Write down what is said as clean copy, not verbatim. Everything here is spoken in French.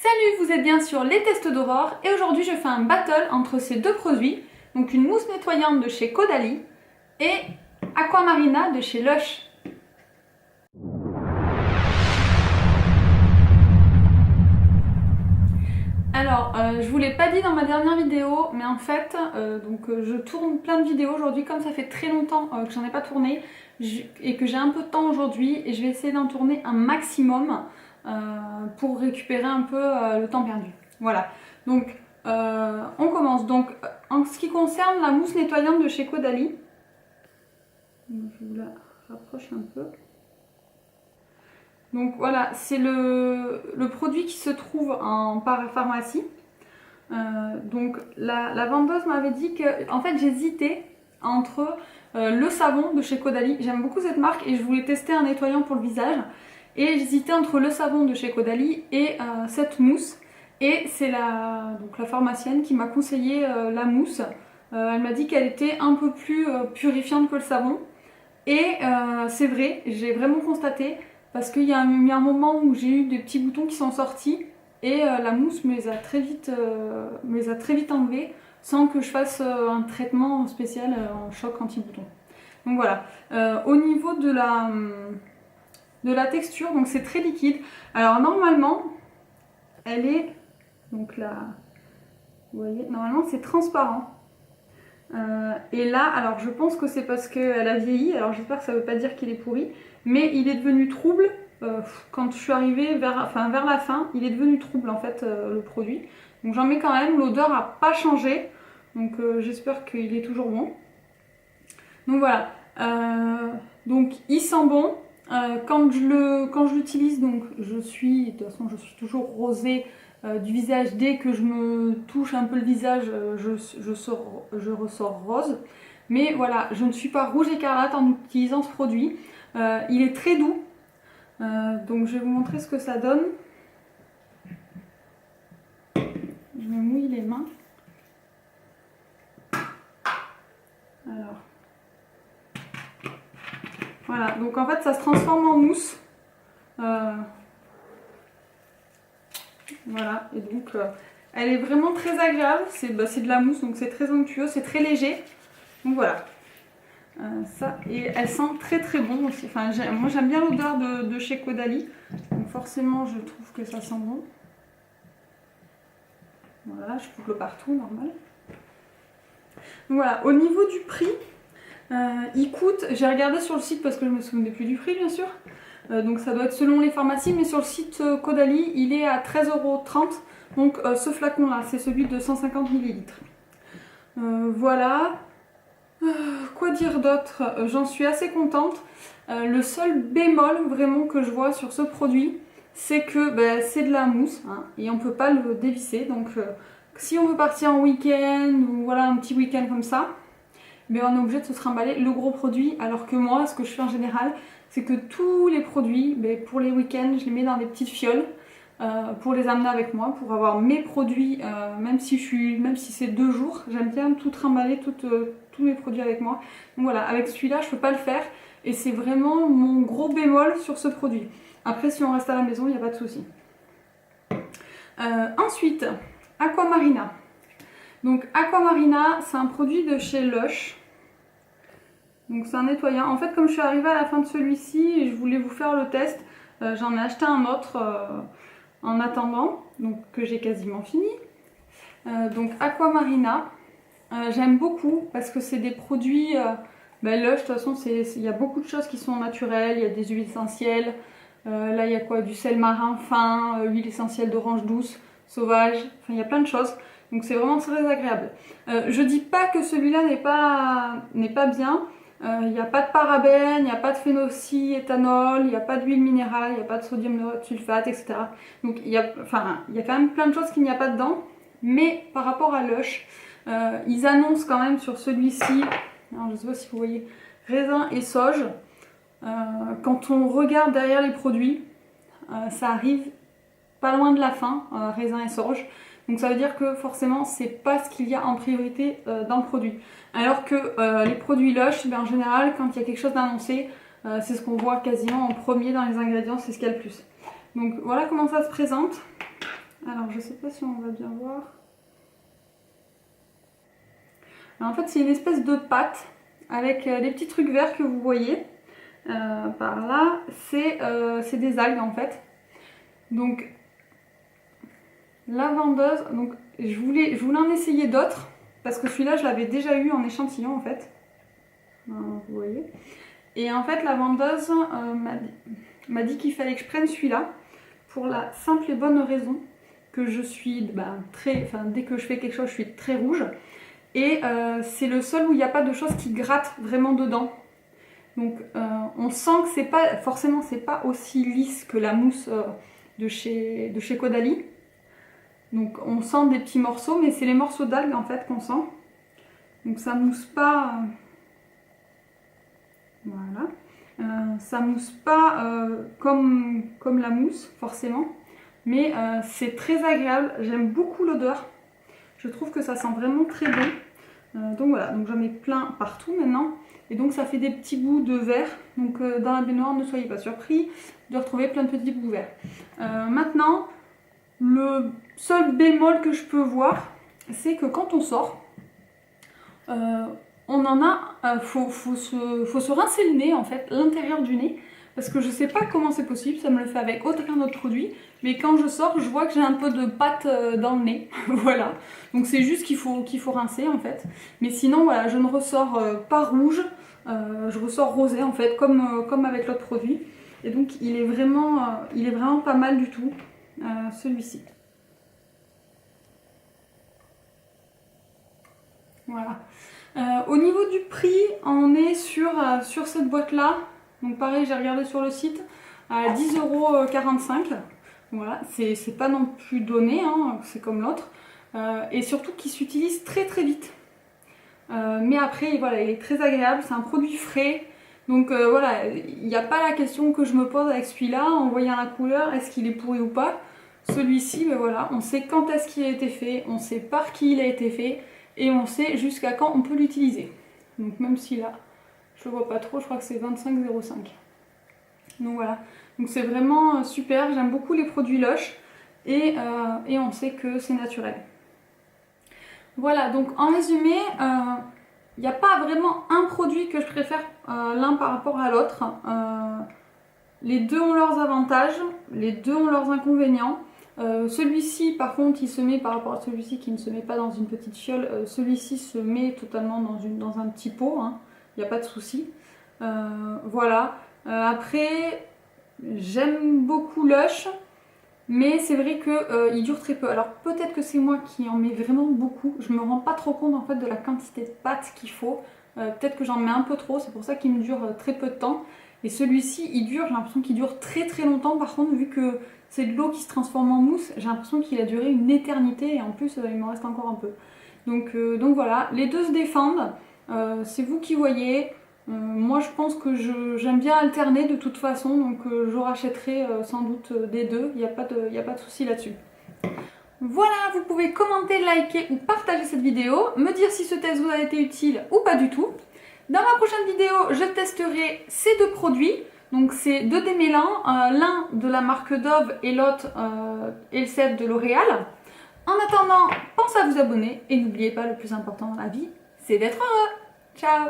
Salut, vous êtes bien sur les tests d'Aurore et aujourd'hui je fais un battle entre ces deux produits, donc une mousse nettoyante de chez Caudalie et Aquamarina de chez Lush. Alors, je vous l'ai pas dit dans ma dernière vidéo, mais en fait, je tourne plein de vidéos aujourd'hui, comme ça fait très longtemps que j'en ai pas tourné et que j'ai un peu de temps aujourd'hui, et je vais essayer d'en tourner un maximum pour récupérer un peu le temps perdu. Voilà, donc on commence. Donc, en ce qui concerne la mousse nettoyante de chez Caudalie, je vous la rapproche un peu. Donc voilà, c'est le produit qui se trouve en parapharmacie. Donc la vendeuse m'avait dit que en fait j'hésitais entre le savon de chez Caudalie. J'aime beaucoup cette marque et je voulais tester un nettoyant pour le visage. Et j'hésitais entre le savon de chez Caudalie et cette mousse. Et c'est la pharmacienne qui m'a conseillé la mousse. Elle m'a dit qu'elle était un peu plus purifiante que le savon. Et c'est vrai, j'ai vraiment constaté. Parce qu'il y a eu un moment où j'ai eu des petits boutons qui sont sortis et la mousse me les a très vite enlevés sans que je fasse un traitement spécial en choc anti-bouton. Donc voilà. Au niveau de la texture, donc c'est très liquide. Alors normalement, elle est donc là, vous voyez, normalement c'est transparent. Et là, alors je pense que c'est parce qu'elle a vieilli, alors j'espère que ça ne veut pas dire qu'il est pourri, mais il est devenu trouble quand je suis arrivée vers la fin, il est devenu trouble en fait le produit. Donc j'en mets quand même, l'odeur n'a pas changé, donc j'espère qu'il est toujours bon. Donc voilà, donc il sent bon. Quand je l'utilise, donc de toute façon je suis toujours rosée du visage. Dès que je me touche un peu le visage, je ressors rose. Mais voilà, je ne suis pas rouge écarlate en utilisant ce produit. Il est très doux. Donc je vais vous montrer ce que ça donne. Je me mouille les mains. Alors. Voilà, donc en fait ça se transforme en mousse. Voilà, et donc elle est vraiment très agréable. C'est de la mousse, donc c'est très onctueux, c'est très léger. Donc voilà. Ça, et elle sent très très bon aussi. Enfin, moi j'aime bien l'odeur de chez Caudalie, donc forcément je trouve que ça sent bon. Voilà, je boucle partout, normal. Donc voilà, au niveau du prix, il coûte, j'ai regardé sur le site parce que je me souvenais plus du prix bien sûr, donc ça doit être selon les pharmacies, mais sur le site Caudalie il est à 13,30 €. Donc ce flacon là, c'est celui de 150 ml. Voilà. Quoi dire d'autre? J'en suis assez contente. Le seul bémol vraiment que je vois sur ce produit, c'est que c'est de la mousse hein, et on ne peut pas le dévisser. Donc si on veut partir en week-end ou voilà un petit week-end comme ça, on est obligé de se trimballer le gros produit. Alors que moi, ce que je fais en général, c'est que tous les produits, pour les week-ends, je les mets dans des petites fioles. Pour les amener avec moi, pour avoir mes produits, même si c'est 2 jours, j'aime bien tout trimballer, tous mes produits avec moi. Donc voilà, avec celui-là, je peux pas le faire et c'est vraiment mon gros bémol sur ce produit. Après, si on reste à la maison, il n'y a pas de souci. Ensuite, Aquamarina. Donc Aquamarina, c'est un produit de chez Lush. Donc c'est un nettoyant. En fait, comme je suis arrivée à la fin de celui-ci et je voulais vous faire le test, j'en ai acheté un autre en attendant, donc que j'ai quasiment fini. Donc Aquamarina, j'aime beaucoup parce que c'est des produits Lush. De toute façon il y a beaucoup de choses qui sont naturelles. Il y a des huiles essentielles, là il y a quoi, du sel marin fin, huile essentielle d'orange douce sauvage, enfin il y a plein de choses, donc c'est vraiment très agréable. Je dis pas que celui-là n'est pas bien. Il n'y a pas de parabènes, il n'y a pas de phénoxyéthanol, il n'y a pas d'huile minérale, il n'y a pas de sodium lauryl sulfate, etc. Donc il y a quand même plein de choses qu'il n'y a pas dedans. Mais par rapport à Lush, ils annoncent quand même sur celui-ci, je ne sais pas si vous voyez, raisin et sauge. Quand on regarde derrière les produits, ça arrive pas loin de la fin, raisin et sauge. Donc ça veut dire que forcément c'est pas ce qu'il y a en priorité dans le produit. Alors que les produits Lush, en général quand il y a quelque chose d'annoncé, c'est ce qu'on voit quasiment en premier dans les ingrédients, c'est ce qu'il y a le plus. Donc voilà comment ça se présente. Alors, je sais pas si on va bien voir. Alors, en fait, c'est une espèce de pâte avec des petits trucs verts que vous voyez par là. C'est des algues en fait. Donc, la vendeuse, donc, je voulais en essayer d'autres parce que celui-là, je l'avais déjà eu en échantillon en fait. Vous voyez. Et en fait, la vendeuse m'a dit qu'il fallait que je prenne celui-là pour la simple et bonne raison que je suis dès que je fais quelque chose, je suis très rouge. Et c'est le seul où il n'y a pas de choses qui grattent vraiment dedans. Donc on sent que c'est pas aussi lisse que la mousse de chez Caudalie. Donc on sent des petits morceaux, mais c'est les morceaux d'algues en fait qu'on sent. Donc ça mousse pas. Voilà. Ça mousse pas comme la mousse forcément, mais c'est très agréable. J'aime beaucoup l'odeur. Je trouve que ça sent vraiment très bon. Donc voilà, donc j'en ai plein partout maintenant. Et donc ça fait des petits bouts de verre. Donc dans la baignoire, ne soyez pas surpris de retrouver plein de petits bouts verts. Maintenant, le seul bémol que je peux voir, c'est que quand on sort, on en a, faut se rincer le nez en fait, l'intérieur du nez. Parce que je sais pas comment c'est possible, ça me le fait avec aucun autre produit. Mais quand je sors, je vois que j'ai un peu de pâte dans le nez. Voilà. Donc c'est juste qu'il faut rincer en fait. Mais sinon, voilà, je ne ressors pas rouge. Je ressors rosé en fait, comme avec l'autre produit. Et donc il est vraiment pas mal du tout, celui-ci. Voilà. Au niveau du prix, on est sur cette boîte-là. Donc pareil, j'ai regardé sur le site, à 10,45 €. Voilà, c'est pas non plus donné, hein, c'est comme l'autre. Et surtout qu'il s'utilise très très vite. Mais après, voilà, il est très agréable, c'est un produit frais. Donc voilà, il n'y a pas la question que je me pose avec celui-là, en voyant la couleur, est-ce qu'il est pourri ou pas. Celui-ci, ben voilà, on sait quand est-ce qu'il a été fait, on sait par qui il a été fait, et on sait jusqu'à quand on peut l'utiliser. Donc même si là, je le vois pas trop, je crois que c'est 25,05 €. Donc voilà, donc c'est vraiment super, j'aime beaucoup les produits Lush, et on sait que c'est naturel. Voilà, donc en résumé, il n'y a pas vraiment un produit que je préfère l'un par rapport à l'autre. Les deux ont leurs avantages, les deux ont leurs inconvénients. Celui-ci, par contre, il se met par rapport à celui-ci qui ne se met pas dans une petite fiole. Celui-ci se met totalement dans un petit pot, hein. Il n'y a pas de souci. Voilà. Après, j'aime beaucoup Lush. Mais c'est vrai qu'il dure très peu. Alors peut-être que c'est moi qui en mets vraiment beaucoup. Je me rends pas trop compte en fait de la quantité de pâte qu'il faut. Peut-être que j'en mets un peu trop, c'est pour ça qu'il me dure très peu de temps. Et celui-ci, j'ai l'impression qu'il dure très très longtemps. Par contre, vu que c'est de l'eau qui se transforme en mousse, j'ai l'impression qu'il a duré une éternité et en plus il me reste encore un peu. Donc voilà, les deux se défendent. C'est vous qui voyez. Moi je pense que j'aime bien alterner de toute façon, donc je rachèterai sans doute des deux, il n'y a pas de souci là-dessus. Voilà, vous pouvez commenter, liker ou partager cette vidéo, me dire si ce test vous a été utile ou pas du tout. Dans ma prochaine vidéo, je testerai ces deux produits, donc c'est deux démêlants, l'un de la marque Dove et l'autre Elseve de L'Oréal. En attendant, pensez à vous abonner et n'oubliez pas, le plus important dans la vie, c'est d'être heureux. Ciao!